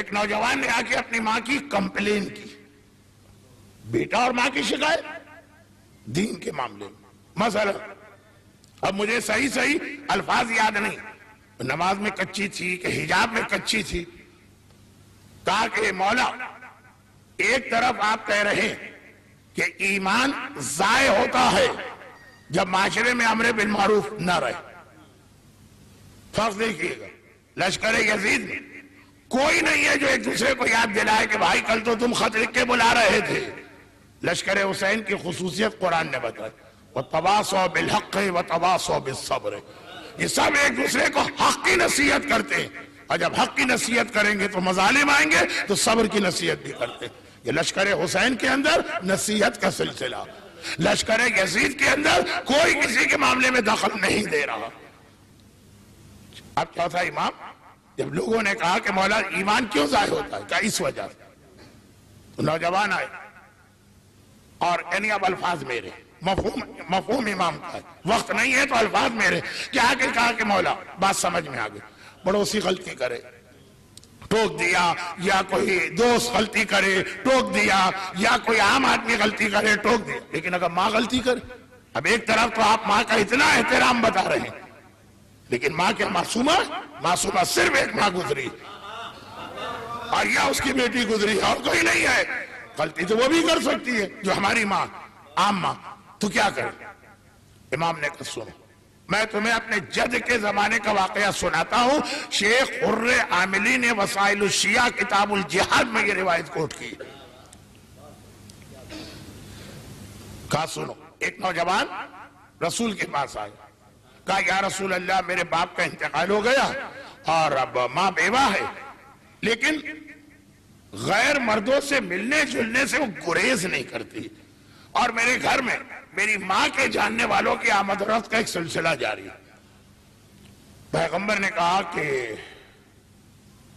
ایک نوجوان نے آ کے اپنی ماں کی کمپلین کی، بیٹا اور ماں کی شکایت دین کے معاملے میں. مثلا اب مجھے صحیح الفاظ یاد نہیں، نماز میں کچی تھی کہ حجاب میں کچی تھی. کہا کہ مولا ایک طرف آپ کہہ رہے ہیں کہ ایمان ضائع ہوتا ہے جب معاشرے میں امر بالمعروف نہ رہے. فرض دیکھیے گا لشکر یزید میں کوئی نہیں ہے جو ایک دوسرے کو یاد دلائے کہ بھائی کل تو تم خط لکھ کے بلا رہے تھے. لشکر حسین کی خصوصیت قرآن نے بتائی، وَتَوَاصَوْا بِالْحَقِّ وَتَوَاصَوْا بِالصَّبْرِ. یہ سب ایک دوسرے کو حق کی نصیحت کرتے ہیں، اور جب حق کی نصیحت کریں گے تو مظالم آئیں گے تو صبر کی نصیحت بھی کرتے ہیں. یہ لشکر حسین کے اندر نصیحت کا سلسلہ، لشکر یزید کے اندر کوئی کسی کے معاملے میں دخل نہیں دے رہا. اب چوتھا امام، جب لوگوں نے کہا کہ مولا ایمان کیوں ضائع ہوتا ہے، کہا اس وجہ سے. تو نوجوان آئے اور یعنی اب الفاظ میرے، مفہوم امام کا ہے، وقت نہیں ہے تو الفاظ میرے. کیا آگے کہا کہ مولا بات سمجھ میں آگے، پڑوسی غلطی کرے ٹوک دیا، یا کوئی دوست غلطی کرے ٹوک دیا، یا کوئی عام آدمی غلطی کرے ٹوک دیا، لیکن اگر ماں غلطی کرے، اب ایک طرف تو آپ ماں کا اتنا احترام بتا رہے ہیں، لیکن ماں کیا معصومہ صرف ایک ماں گزری، اور یا اس کی بیٹی گزری اور کوئی نہیں ہے. غلطی تو وہ بھی کر سکتی ہے جو ہماری ماں، عام ماں. تو کیا کرے؟ امام نے کہا سنو، میں تمہیں اپنے جد کے زمانے کا واقعہ سناتا ہوں. شیخ حر عاملی نے وسائل الشیعہ کتاب الجہاد میں یہ روایت کوٹ کی. کہا سنو، ایک نوجوان رسول کے پاس آئے، کہا یا رسول اللہ میرے باپ کا انتقال ہو گیا اور اب ماں بیوہ ہے، لیکن غیر مردوں سے ملنے جلنے سے وہ گریز نہیں کرتی، اور میرے گھر میں میری ماں کے جاننے والوں کی آمد و رفت کا ایک سلسلہ جاری ہے. پیغمبر نے کہا کہ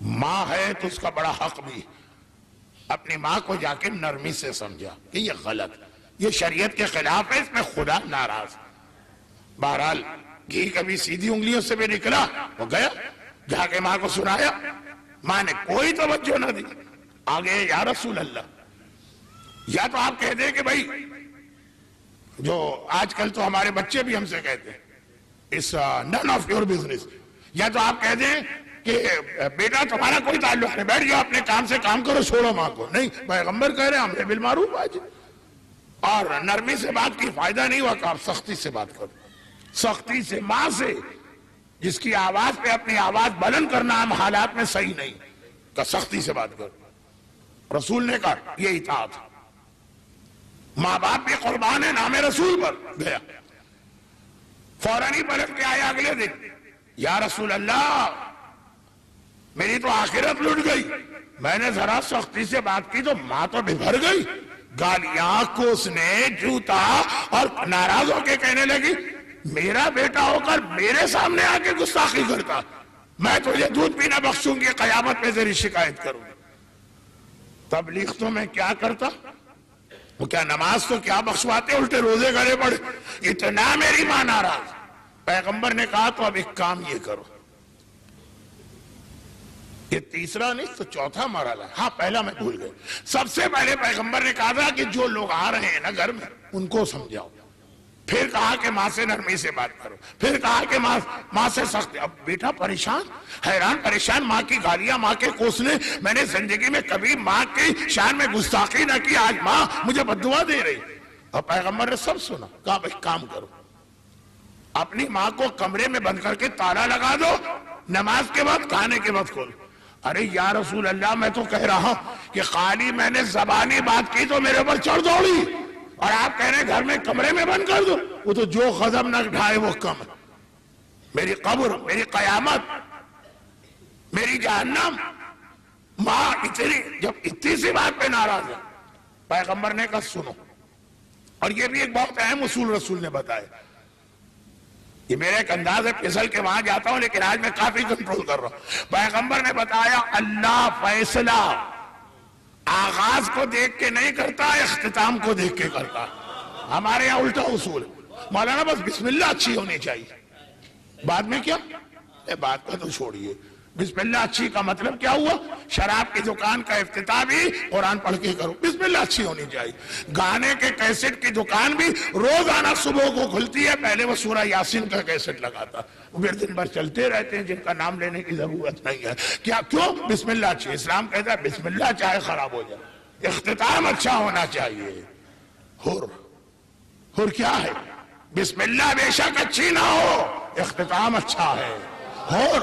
ماں ہے تو اس کا بڑا حق بھی. اپنی ماں کو جا کے نرمی سے سمجھا کہ یہ غلط، یہ شریعت کے خلاف ہے، اس میں خدا ناراض. بہرحال گھی کبھی سیدھی انگلیوں سے بھی نکلا، وہ گیا جا کے ماں کو سنایا. ماں نے کوئی توجہ نہ دی. آگے یا رسول اللہ، یا تو آپ کہہ دیں کہ بھائی جو آج کل تو ہمارے بچے بھی ہم سے کہتے ہیں اس none of your business، یا تو آپ کہہ دیں کہ بیٹا تمہارا کوئی تعلق نہیں، بیٹھ جاؤ اپنے کام سے کام کرو، چھوڑو ماں کو. نہیں، پیغمبر کہہ رہے ہیں امر بالمعروف آج، اور نرمی سے بات کی فائدہ نہیں ہوا کہ آپ سختی سے بات کرو. سختی سے ماں سے، جس کی آواز پہ اپنی آواز بلند کرنا ہم حالات میں صحیح نہیں، کہ سختی سے بات کرو. رسول نے کہا یہ اطاعت، ماں باپ بھی قربان ہے نام رسول پر. گیا فوراً ہی پلٹ کے آیا اگلے دن، یا رسول اللہ میری تو آخرت لٹ گئی، میں نے ذرا سختی سے بات کی تو ماں تو بھر گئی، گالیاں کوسنے جوتا، اور ناراض ہو کے کہنے لگی میرا بیٹا ہو کر میرے سامنے آ کے گستاخی کرتا، میں تجھے دودھ پینا بخشوں گی، قیامت میں تیری شکایت کروں گی. تبلیغ تو میں کیا کرتا، وہ کیا نماز تو کیا بخشواتے، الٹے روزے کرے پڑے، اتنا میری ماں ناراض. پیغمبر نے کہا تو اب ایک کام یہ کرو، یہ تیسرا نہیں تو چوتھا مرحلہ. ہاں پہلا میں بھول گیا. سب سے پہلے پیغمبر نے کہا تھا کہ جو لوگ آ رہے ہیں نا گھر میں ان کو سمجھاؤ، پھر کہا کہ ماں سے نرمی سے بات کرو، پھر کہا کہ ماں سے سخت. اب بیٹا پریشان، حیران پریشان، ماں کی گالیاں، ماں کے کوسنے. میں نے زندگی میں کبھی ماں کی شان میں گستاخی نہ کی، آج ماں مجھے بددعا دے رہی. اور پیغمبر نے سب سنا. کہا ایک کام کرو، اپنی ماں کو کمرے میں بند کر کے تالا لگا دو، نماز کے بعد کھانے کے بعد کھولو. ارے یا رسول اللہ میں تو کہہ رہا ہوں کہ خالی میں نے زبانی بات کی تو میرے اوپر چڑھ دوڑی، اور آپ کہہ رہے ہیں گھر میں کمرے میں بند کر دو. وہ تو جو غضب نہ ڈھائے وہ کم. میری قبر، میری قیامت، میری جہنم. ماں جب اتنی سی بات پہ ناراض ہے. پیغمبر نے کہا سنو، اور یہ بھی ایک بہت اہم اصول رسول نے بتایا. یہ میرا ایک انداز ہے، پھسل کے وہاں جاتا ہوں لیکن آج میں کافی کنٹرول کر رہا ہوں. پیغمبر نے بتایا اللہ فیصلہ آغاز کو دیکھ کے نہیں کرتا، اختتام کو دیکھ کے کرتا. ہمارے یہاں الٹا اصول ہے، مولانا بس بسم اللہ اچھی ہونی چاہیے، بعد میں کیا، بات کا تو چھوڑیے، بسم اللہ اچھی کا مطلب کیا ہوا؟ شراب کی دکان کا افتتاح بھی قرآن پڑھ کے کرو، بسم اللہ اچھی ہونی چاہیے۔ گانے کے کیسٹ کی دکان بھی روزانہ صبح کو کھلتی ہے، پہلے وہ سورہ یاسین کا کیسٹ لگاتا، پھر دن بھر چلتے رہتے ہیں جن کا نام لینے کی ضرورت نہیں ہے۔ کیوں؟ بسم اللہ اچھی۔ اسلام کہتا ہے بسم اللہ چاہے خراب ہو جائے، اختتام اچھا ہونا چاہیے۔ ہور کیا ہے؟ بسم اللہ بے شک اچھی نہ ہو، اختتام اچھا ہے۔ ہور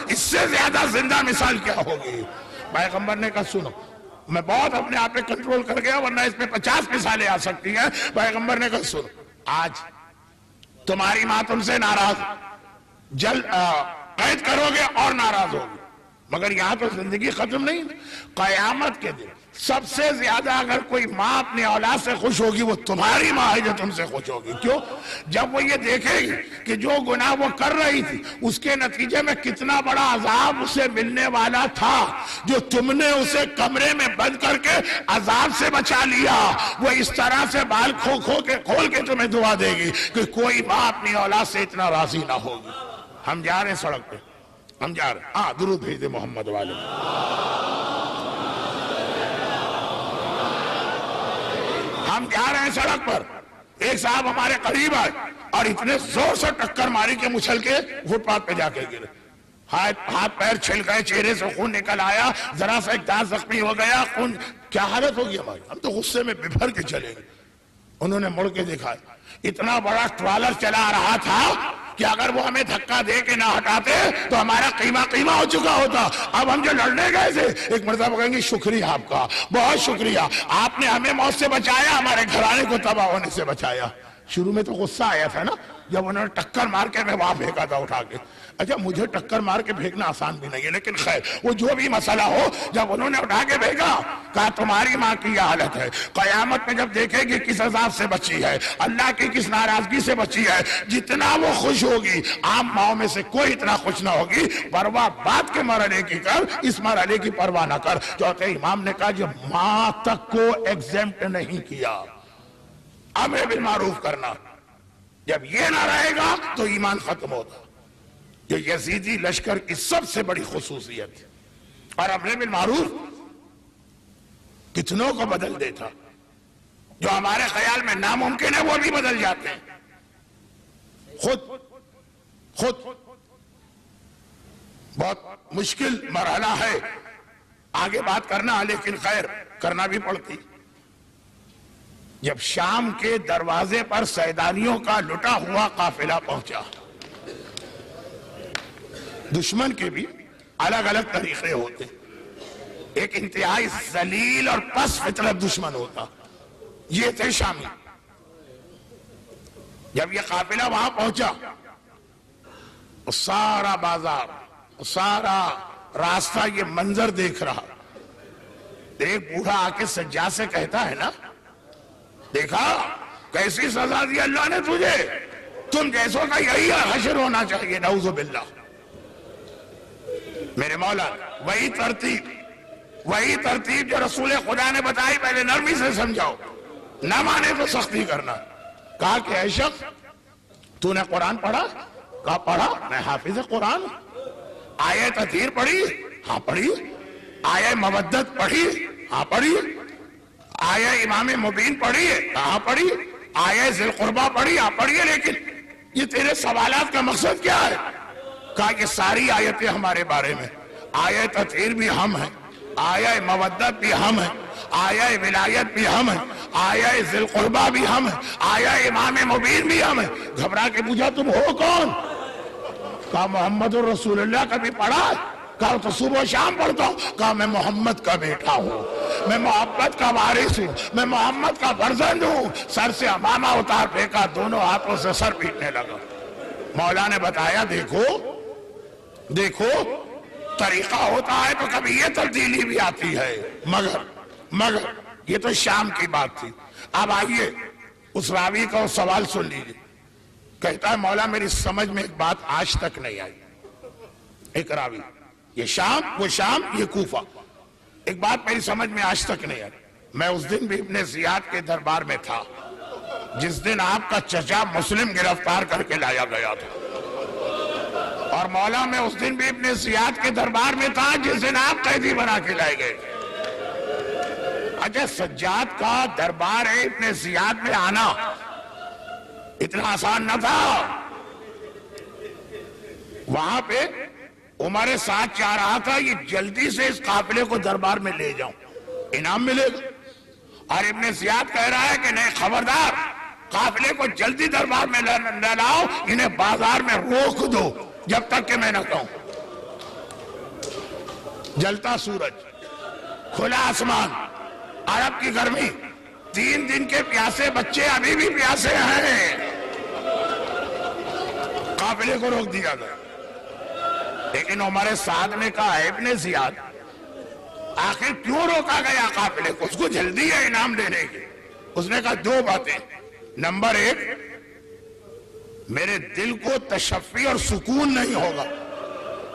اس سے زیادہ زندہ مثال کیا ہوگی؟ پیغمبر نے کہا سنو، میں بہت اپنے آپ پہ کنٹرول کر گیا ورنہ اس پہ 50 مثالیں آ سکتی ہیں۔ پیغمبر نے کہا سنو، آج تمہاری ماں تم سے ناراض، قید کرو گے اور ناراض ہوگی، مگر یہاں تو زندگی ختم نہیں۔ قیامت کے دن سب سے زیادہ اگر کوئی ماں اپنی اولاد سے خوش ہوگی وہ تمہاری ماں ہے جو تم سے خوش ہوگی۔ کیوں؟ جب وہ یہ دیکھے گی کہ جو گناہ وہ کر رہی تھی اس کے نتیجے میں کتنا بڑا عذاب اسے ملنے والا تھا، جو تم نے اسے کمرے میں بند کر کے عذاب سے بچا لیا، وہ اس طرح سے بال کھول کے تمہیں دعا دے گی کہ کوئی ماں اپنی اولاد سے اتنا راضی نہ ہوگی۔ ہم جا رہے ہیں سڑک پہ، ہم جا رہے ہیں، درود بھیج دے محمد والے۔ ہم جا رہے ہیں سڑک پر، ایک صاحب ہمارے قریب آئے اور اتنے زور سے ٹکر ماری کہ مچھل کے فٹ پاتھ پہ جا کے گرے، ہاتھ پیر چھل گئے، چہرے سے خون نکل آیا، ذرا سا ایک دانت زخمی ہو گیا، خون۔ کیا حالت ہوگی ہماری؟ ہم تو غصے میں ببھر کے چلے گئے۔ انہوں نے مڑ کے دیکھا، اتنا بڑا ٹرالر چلا رہا تھا کہ اگر وہ ہمیں دھکا دے کے نہ ہٹاتے تو ہمارا قیمہ ہو چکا ہوتا۔ اب ہم جو لڑنے گئے تھے، ایک مرتبہ کہیں گے شکریہ آپ کا، بہت شکریہ، آپ نے ہمیں موت سے بچایا، ہمارے گھرانے کو تباہ ہونے سے بچایا۔ شروع میں تو غصہ آیا تھا نا جب انہوں نے ٹکر مار کے میں وہاں پھینکا تھا اٹھا کے۔ اچھا مجھے ٹکر مار کے پھینکنا آسان بھی نہیں ہے، لیکن خیر وہ جو بھی مسئلہ ہو، جب انہوں نے اٹھا کے پھینکا کہا تمہاری ماں کی یہ حالت ہے، قیامت میں جب دیکھے گی کس عذاب سے بچی ہے، اللہ کی کس ناراضگی سے بچی ہے، جتنا وہ خوش ہوگی عام ماؤں میں سے کوئی اتنا خوش نہ ہوگی۔ پرواہ بات کے مرحلے کی کر، اس مرحلے کی پرواہ نہ کر۔ چوتھے امام نے کہا جو ماں تک کو ایگزیمپٹ نہیں کیا، امر بالمعروف کرنا، جب یہ نہ رہے گا تو ایمان ختم ہوتا۔ جو یزیدی لشکر کی سب سے بڑی خصوصیت اور امر بالمعروف کتنوں کو بدل دیتا، جو ہمارے خیال میں ناممکن ہے وہ بھی بدل جاتے ہیں۔ خود بہت مشکل مرحلہ ہے آگے بات کرنا، لیکن خیر کرنا بھی پڑتی۔ جب شام کے دروازے پر سیدانیوں کا لٹا ہوا قافلہ پہنچا، دشمن کے بھی الگ الگ طریقے ہوتے، ایک انتہائی ذلیل اور پس فطرت دشمن ہوتا، یہ تھے شامی۔ جب یہ قافلہ وہاں پہنچا، سارا بازار، سارا راستہ یہ منظر دیکھ رہا، ایک بوڑھا آ کے سجاد سے کہتا ہے نا، دیکھا کیسی سزا دی اللہ نے تجھے، تم جیسوں کا یہی حشر ہونا چاہیے، نعوذ باللہ۔ میرے مولا وہی ترتیب جو رسول خدا نے بتائی، پہلے نرمی سے سمجھاؤ، نہ مانے تو سختی کرنا۔ کہا کہ اے شخص تو نے قرآن پڑھا؟ کہا پڑھا، میں حافظ قرآن۔ آیہ تطہیر پڑھی؟ ہاں پڑھی۔ آیہ مودت پڑھی؟ ہاں پڑھی۔ آیہ امام مبین پڑھی ہے؟ کہاں پڑھی۔ آیہ ذی القربہ پڑھی؟ ہاں پڑھی ہے، لیکن یہ تیرے سوالات کا مقصد کیا ہے؟ کہا یہ ساری آیتیں ہمارے بارے میں، آیہ تطہیر بھی ہم ہیں، آیہ مودت بھی ہم ہیں، آیہ ولایت بھی ہم ہیں، آیہ ذی القربہ بھی ہم ہیں، آیہ امام مبین بھی ہم ہیں۔ گھبرا کے پوچھا تم ہو کون؟ کہا محمد الرسول اللہ، کبھی پڑھا؟ کہا تو صبح و شام پڑھتا ہوں۔ کہا میں محمد کا بیٹا ہوں، میں محمد کا وارث ہوں، میں محمد کا فرزند ہوں۔ سر سے امامہ اتار پھینکا، دونوں ہاتھوں سے سر پیٹنے لگا۔ مولا نے بتایا دیکھو طریقہ ہوتا ہے تو کبھی یہ تبدیلی بھی آتی ہے، مگر یہ تو شام کی بات تھی۔ اب آئیے اس راوی کا سوال سن لیجیے۔ کہتا ہے مولا میری سمجھ میں ایک بات آج تک نہیں آئی۔ ایک راوی، یہ شام، وہ شام، یہ کوفہ، ایک بات میری سمجھ میں آج تک نہیں آئی۔ میں اس دن بھی ابن زیاد کے دربار میں تھا جس دن آپ کا چچا مسلم گرفتار کر کے لایا گیا تھا۔ اور مولا میں اس دن بھی ابن زیاد کے دربار میں تھا جس دن آپ قیدی بنا کے لائے گئے تھے۔ اچھا سجاد کا دربار ہے، ابن زیاد میں آنا اتنا آسان نہ تھا۔ وہاں پہ عمر ساتھ چاہ رہا تھا یہ جلدی سے اس قافلے کو دربار میں لے جاؤں، انعام ملے گا، اور ابن زیاد کہہ رہا ہے کہ نہیں، خبردار، قافلے کو جلدی دربار میں نہ لاؤ، انہیں بازار میں روک دو جب تک کہ میں نہ کہوں۔ جلتا سورج، کھلا آسمان، عرب کی گرمی، 3 دن کے پیاسے بچے ابھی بھی پیاسے ہیں، قافلے کو روک دیا گیا۔ لیکن عمر سعد نے کہا ہے ابن زیاد آخر کیوں روکا گیا قافلے کو؟ اس کو جلدی ہے انعام دینے کی۔ اس نے کہا 2 باتیں، نمبر 1، میرے دل کو تشفی اور سکون نہیں ہوگا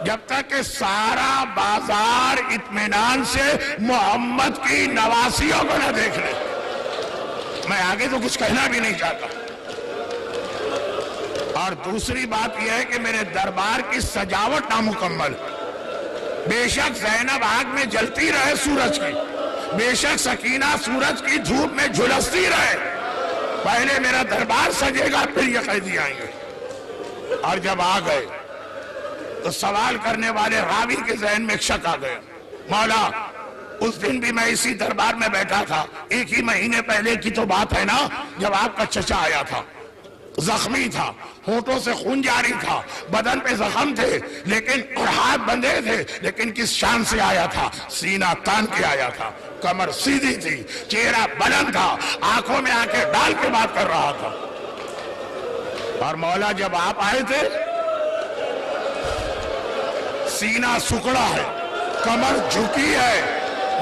جب تک کہ سارا بازار اطمینان سے محمد کی نواسیوں کو نہ دیکھ لے۔ میں آگے تو کچھ کہنا بھی نہیں چاہتا۔ اور دوسری بات یہ ہے کہ میرے دربار کی سجاوٹ نامکمل، بے شک زینب آگ میں جلتی رہے سورج کی، بے شک سکینہ سورج کی دھوپ میں جھلستی رہے، پہلے میرا دربار سجے گا پھر یہ قیدی آئیں گے۔ اور جب آ گئے تو سوال کرنے والے راوی کے ذہن میں ایک شک آ گیا، مولا اس دن بھی میں اسی دربار میں بیٹھا تھا، 1 ہی مہینے پہلے کی تو بات ہے نا، جب آپ کا چچا آیا تھا، زخمی تھا، ہونٹوں سے خون جاری تھا، بدن پہ زخم تھے، لیکن اور ہاتھ بندھے تھے، لیکن کس شان سے آیا تھا؟ سینہ تان کے آیا تھا، کمر سیدھی تھی، چہرہ بلند تھا، آنکھوں میں آنکھیں ڈال کے بات کر رہا تھا۔ اور مولا جب آپ آئے تھے سینہ سکڑا ہے، کمر جھکی ہے،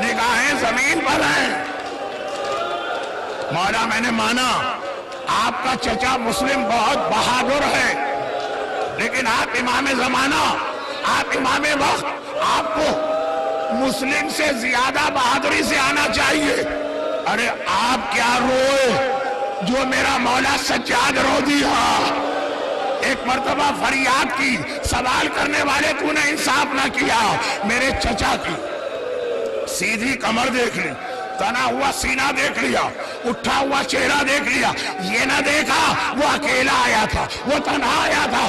نگاہیں زمین پر ہیں۔ مولا میں نے مانا آپ کا چچا مسلم بہت بہادر ہے، لیکن آپ امام زمانہ، آپ امام وقت، آپ کو مسلم سے زیادہ بہادری سے آنا چاہیے۔ ارے آپ کیا روئے جو میرا مولا سجاد رو دیا؟ ایک مرتبہ فریاد کی، سوال کرنے والے تو نے انصاف نہ کیا۔ میرے چچا کی سیدھی کمر دیکھ لی، تنا ہوا سینہ دیکھ لیا، اٹھا ہوا چہرہ دیکھ لیا، یہ نہ دیکھا وہ اکیلا آیا تھا، وہ تنہا آیا تھا۔